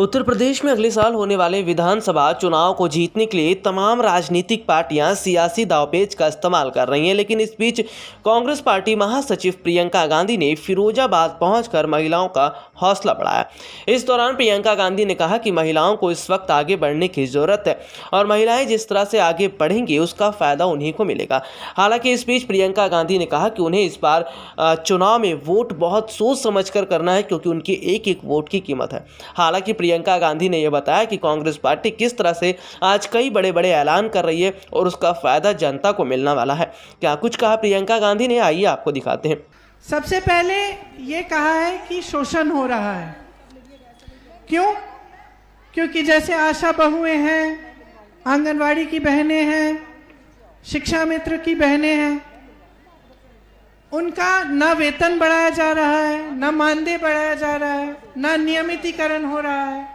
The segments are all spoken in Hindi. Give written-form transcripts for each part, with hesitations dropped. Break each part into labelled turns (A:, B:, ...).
A: उत्तर प्रदेश में अगले साल होने वाले विधानसभा चुनाव को जीतने के लिए तमाम राजनीतिक पार्टियां सियासी दांवपेच का इस्तेमाल कर रही हैं, लेकिन इस बीच कांग्रेस पार्टी महासचिव प्रियंका गांधी ने फिरोजाबाद पहुंचकर महिलाओं का हौसला बढ़ाया। इस दौरान प्रियंका गांधी ने कहा कि महिलाओं को इस वक्त आगे बढ़ने की जरूरत है और महिलाएं जिस तरह से आगे बढ़ेंगी उसका फायदा उन्हीं को मिलेगा। हालांकि इस बीच प्रियंका गांधी ने कहा कि उन्हें इस बार चुनाव में वोट बहुत सोच समझ कर करना है, क्योंकि उनकी एक एक वोट की कीमत है। हालांकि प्रियंका गांधी ने यह बताया कि कांग्रेस पार्टी किस तरह से आज कई बड़े बड़े ऐलान कर रही है और उसका फायदा जनता को मिलने वाला है। क्या कुछ कहा प्रियंका गांधी ने, आइए आपको दिखाते हैं।
B: सबसे पहले ये कहा है कि शोषण हो रहा है। क्यों? क्योंकि जैसे आशा बहुएं हैं, आंगनवाड़ी की बहनें हैं, शिक्षा मित्र की बहनें हैं, उनका ना वेतन बढ़ाया जा रहा है, ना मानदेय बढ़ाया जा रहा है, ना नियमितीकरण हो रहा है।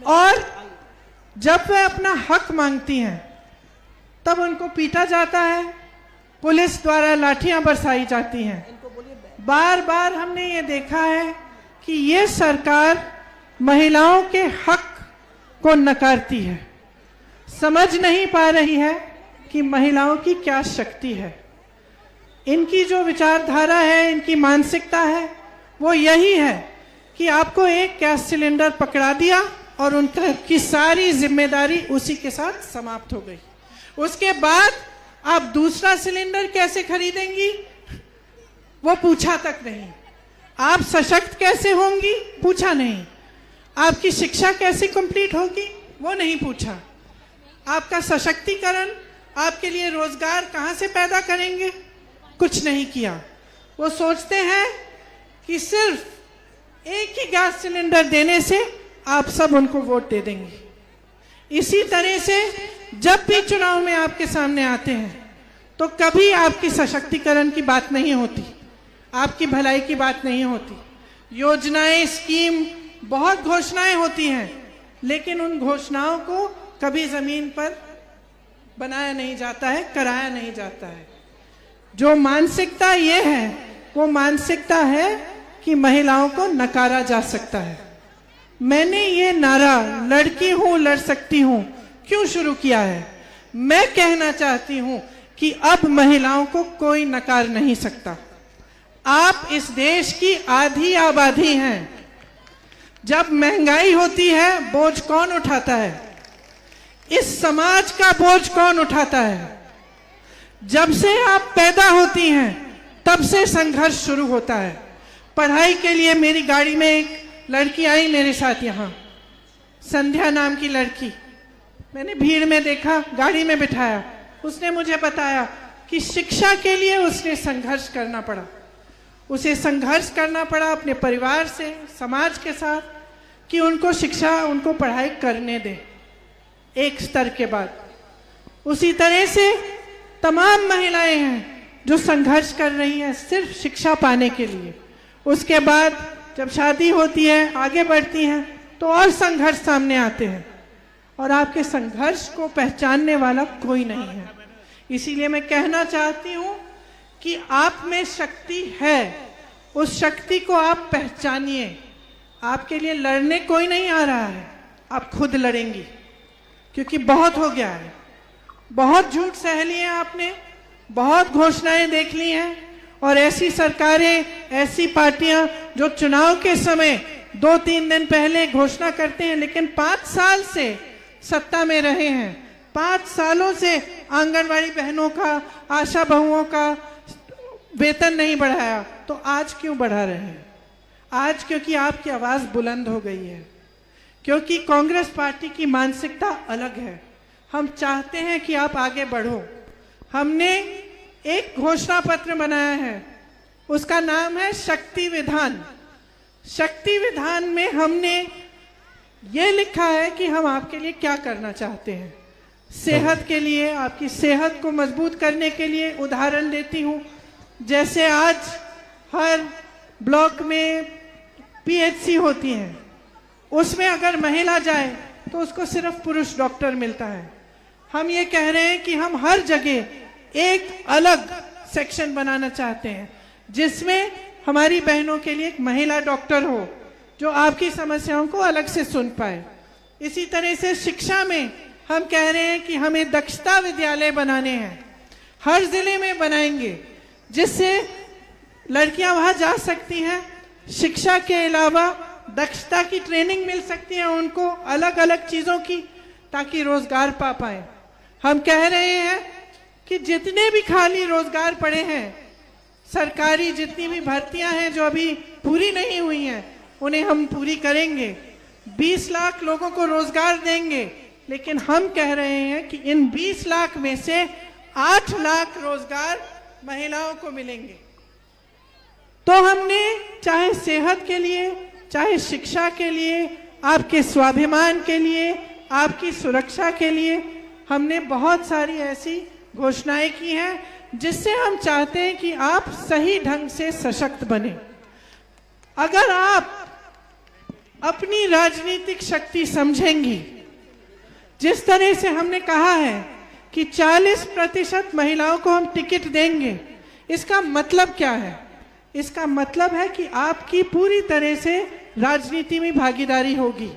B: और जब वे अपना हक मांगती हैं तब उनको पीटा जाता है, पुलिस द्वारा लाठियां बरसाई जाती हैं। बार बार हमने ये देखा है कि ये सरकार महिलाओं के हक को नकारती है, समझ नहीं पा रही है कि महिलाओं की क्या शक्ति है। इनकी जो विचारधारा है, इनकी मानसिकता है, वो यही है कि आपको एक गैस सिलेंडर पकड़ा दिया और उनकी सारी जिम्मेदारी उसी के साथ समाप्त हो गई। उसके बाद आप दूसरा सिलेंडर कैसे खरीदेंगी वो पूछा तक नहीं। आप सशक्त कैसे होंगी पूछा नहीं। आपकी शिक्षा कैसे कंप्लीट होगी वो नहीं पूछा। आपका सशक्तिकरण, आपके लिए रोजगार कहाँ से पैदा करेंगे, कुछ नहीं किया। वो सोचते हैं कि सिर्फ एक ही गैस सिलेंडर देने से आप सब उनको वोट दे देंगे। इसी तरह से जब भी चुनाव में आपके सामने आते हैं तो कभी आपकी सशक्तिकरण की बात नहीं होती, आपकी भलाई की बात नहीं होती। योजनाएं, स्कीम, बहुत घोषणाएं होती हैं, लेकिन उन घोषणाओं को कभी जमीन पर बनाया नहीं जाता है, कराया नहीं जाता है। जो मानसिकता ये है वो मानसिकता है कि महिलाओं को नकारा जा सकता है। मैंने ये नारा लड़की हूं लड़ सकती हूं क्यों शुरू किया है? मैं कहना चाहती हूं कि अब महिलाओं को कोई नकार नहीं सकता। आप इस देश की आधी आबादी हैं। जब महंगाई होती है बोझ कौन उठाता है? इस समाज का बोझ कौन उठाता है? जब से आप पैदा होती हैं तब से संघर्ष शुरू होता है। पढ़ाई के लिए मेरी गाड़ी में एक लड़की आई मेरे साथ, यहाँ संध्या नाम की लड़की। मैंने भीड़ में देखा, गाड़ी में बिठाया, उसने मुझे बताया कि शिक्षा के लिए उसने संघर्ष करना पड़ा। उसे संघर्ष करना पड़ा अपने परिवार से, समाज के साथ, कि उनको शिक्षा, उनको पढ़ाई करने दे एक स्तर के बाद। उसी तरह से तमाम महिलाएं हैं जो संघर्ष कर रही हैं सिर्फ शिक्षा पाने के लिए। उसके बाद जब शादी होती है, आगे बढ़ती हैं, तो और संघर्ष सामने आते हैं और आपके संघर्ष को पहचानने वाला कोई नहीं है। इसीलिए मैं कहना चाहती हूँ कि आप में शक्ति है, उस शक्ति को आप पहचानिए। आपके लिए लड़ने कोई नहीं आ रहा है, आप खुद लड़ेंगी, क्योंकि बहुत हो गया है। बहुत झूठ सह लिए आपने, बहुत घोषणाएं देख ली हैं, और ऐसी सरकारें, ऐसी पार्टियां जो चुनाव के समय 2-3 दिन पहले घोषणा करते हैं, लेकिन 5 साल से सत्ता में रहे हैं। 5 सालों से आंगनवाड़ी बहनों का, आशा बहुओं का वेतन नहीं बढ़ाया, तो आज क्यों बढ़ा रहे हैं? आज क्योंकि आपकी आवाज बुलंद हो गई है, क्योंकि कांग्रेस पार्टी की मानसिकता अलग है। हम चाहते हैं कि आप आगे बढ़ो। हमने एक घोषणा पत्र बनाया है, उसका नाम है शक्ति विधान। शक्ति विधान में हमने ये लिखा है कि हम आपके लिए क्या करना चाहते हैं। सेहत के लिए, आपकी सेहत को मजबूत करने के लिए उदाहरण देती हूँ। जैसे आज हर ब्लॉक में पीएचसी होती हैं, उसमें अगर महिला जाए तो उसको सिर्फ पुरुष डॉक्टर मिलता है। हम ये कह रहे हैं कि हम हर जगह एक अलग सेक्शन बनाना चाहते हैं, जिसमें हमारी बहनों के लिए एक महिला डॉक्टर हो, जो आपकी समस्याओं को अलग से सुन पाए। इसी तरह से शिक्षा में हम कह रहे हैं कि हमें दक्षता विद्यालय बनाने हैं, हर जिले में बनाएंगे, जिससे लड़कियां वहां जा सकती हैं, शिक्षा के अलावा दक्षता की ट्रेनिंग मिल सकती है उनको अलग अलग चीज़ों की, ताकि रोजगार पा पाए। हम कह रहे हैं कि जितने भी खाली रोजगार पड़े हैं, सरकारी जितनी भी भर्तियां हैं जो अभी पूरी नहीं हुई हैं, उन्हें हम पूरी करेंगे। 20 लाख लोगों को रोजगार देंगे, लेकिन हम कह रहे हैं कि इन 20 लाख में से 8 लाख रोजगार महिलाओं को मिलेंगे। तो हमने चाहे सेहत के लिए, चाहे शिक्षा के लिए, आपके स्वाभिमान के लिए, आपकी सुरक्षा के लिए, हमने बहुत सारी ऐसी घोषणाएं की हैं जिससे हम चाहते हैं कि आप सही ढंग से सशक्त बने। अगर आप अपनी राजनीतिक शक्ति समझेंगी, जिस तरह से हमने कहा है कि 40% महिलाओं को हम टिकट देंगे, इसका मतलब क्या है? इसका मतलब है कि आपकी पूरी तरह से राजनीति में भागीदारी होगी।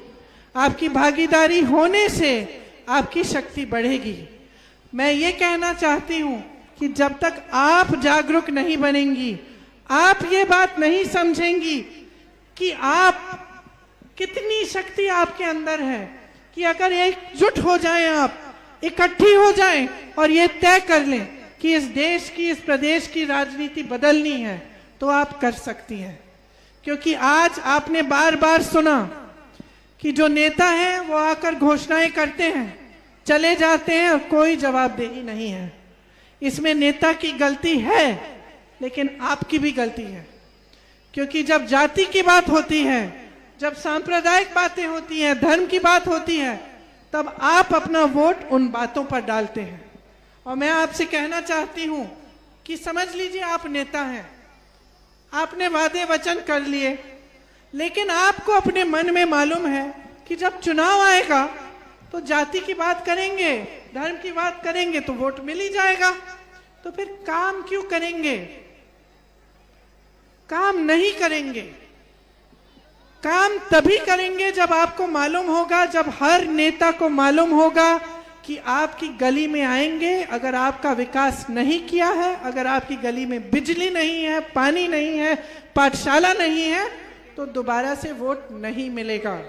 B: आपकी भागीदारी होने से आपकी शक्ति बढ़ेगी। मैं ये कहना चाहती हूँ कि जब तक आप जागरूक नहीं बनेंगी, आप ये बात नहीं समझेंगी कि आप कितनी शक्ति आपके अंदर है, कि अगर एकजुट हो जाएं, आप इकट्ठी हो जाएं और ये तय कर लें कि इस देश की, इस प्रदेश की राजनीति बदलनी है, तो आप कर सकती हैं। क्योंकि आज आपने बार बार सुना कि जो नेता हैं वो आकर घोषणाएं करते हैं, चले जाते हैं और कोई जवाबदेही नहीं है। इसमें नेता की गलती है, लेकिन आपकी भी गलती है। क्योंकि जब जाति की बात होती है, जब सांप्रदायिक बातें होती हैं, धर्म की बात होती है, तब आप अपना वोट उन बातों पर डालते हैं। और मैं आपसे कहना चाहती हूं कि समझ लीजिए आप नेता हैं, आपने वादे वचन कर लिए, लेकिन आपको अपने मन में मालूम है कि जब चुनाव आएगा तो जाति की बात करेंगे, धर्म की बात करेंगे तो वोट मिल ही जाएगा। तो फिर काम क्यों करेंगे? काम नहीं करेंगे। काम तभी करेंगे जब आपको मालूम होगा, जब हर नेता को मालूम होगा कि आपकी गली में आएंगे, अगर आपका विकास नहीं किया है, अगर आपकी गली में बिजली नहीं है, पानी नहीं है, पाठशाला नहीं है, तो दोबारा से वोट नहीं मिलेगा।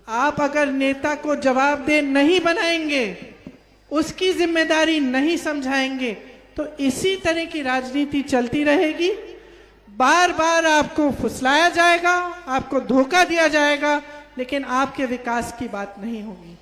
B: आप अगर नेता को जवाबदेह नहीं बनाएंगे, उसकी जिम्मेदारी नहीं समझाएंगे, तो इसी तरह की राजनीति चलती रहेगी। बार बार आपको फुसलाया जाएगा, आपको धोखा दिया जाएगा, लेकिन आपके विकास की बात नहीं होगी।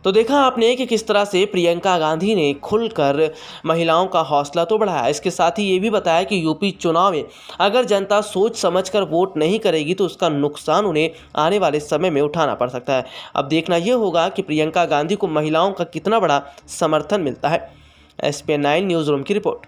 A: तो देखा आपने कि किस तरह से प्रियंका गांधी ने खुलकर महिलाओं का हौसला तो बढ़ाया, इसके साथ ही ये भी बताया कि यूपी चुनाव में अगर जनता सोच समझकर वोट नहीं करेगी तो उसका नुकसान उन्हें आने वाले समय में उठाना पड़ सकता है। अब देखना ये होगा कि प्रियंका गांधी को महिलाओं का कितना बड़ा समर्थन मिलता है। SPN 9 न्यूज़ रूम की रिपोर्ट।